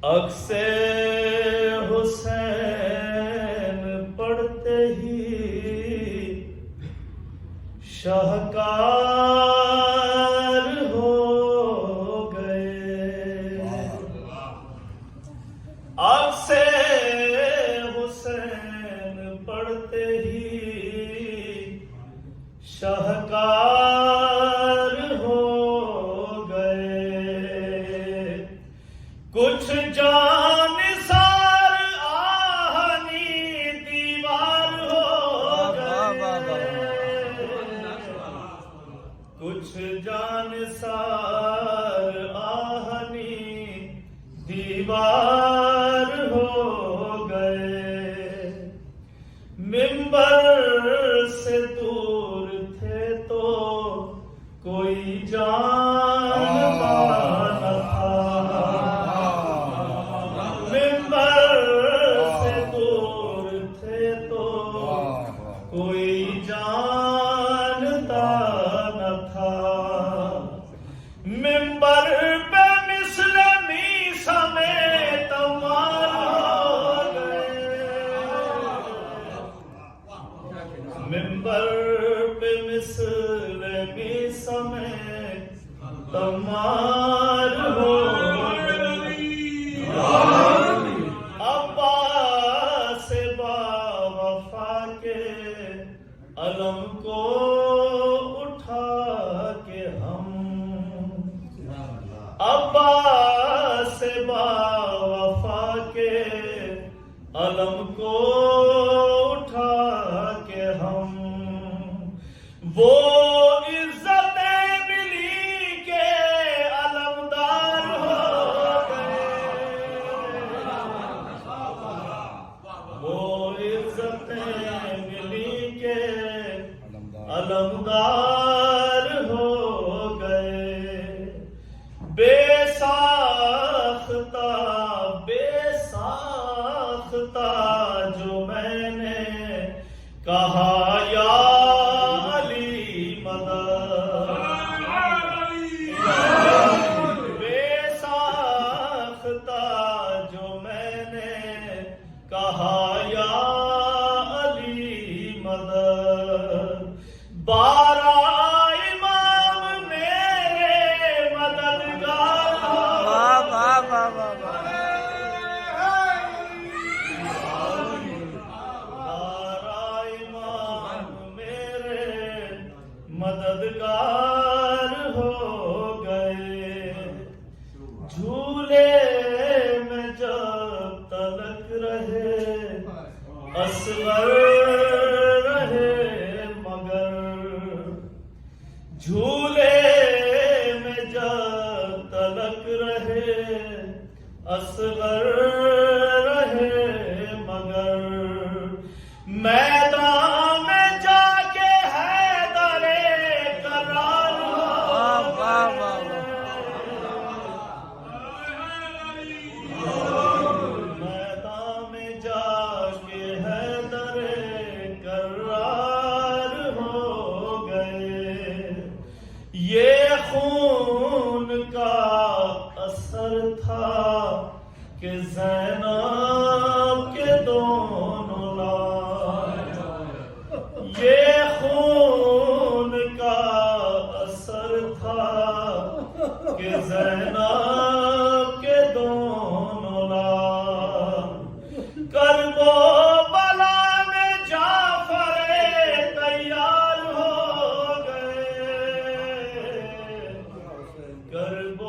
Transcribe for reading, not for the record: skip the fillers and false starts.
عکس حسین پڑھتے ہی شاہکار ہو گئے، عکس حسین پڑھتے ہی شاہکار ہو گئے، کچھ جان سار آہنی دیوار ہو گئے، کچھ جان سار آہنی دیوار ہو گئے، منبر سے دور تھے تو کوئی جانتا نہ تھا، منبر سے دور تھے تو کوئی جانتا نہ تھا، منبر پہ مثل میسا میں تمام ہو گئے، منبر پہ مثل میسا میں تمام ہو گئے، عباس با وفا کے علم کو اٹھا کے ہم، عباس با وفا کے علم کو اٹھا کے ہم، وہ عزتیں ملی کے علمدار ہو گئے، وہ عزتیں ملی کے علمدار ہو گئے، بے ساختہ جو میں نے کہا یا علی مدد، بے ساختہ جو میں نے کہا یا علی مدد، 12 امام میرے مددگار، 12 امام میرے مددگار ہو گئے، جھولے میں جب تلک رہے اصغر رہے مگر، جھولے میں جب تلک رہے اصغر رہے مگر، میدان میں جا کے حیدر کرار ہو گئے، میدان میں جا کے حیدر کرار ہو گئے، یہ خون کا اثر تھا کہ زینب کے دونوں لال، یہ خون کا اثر تھا کہ زینب کے دونوں لال، کرب و بلا میں جعفر تیار ہو گئے، کرب و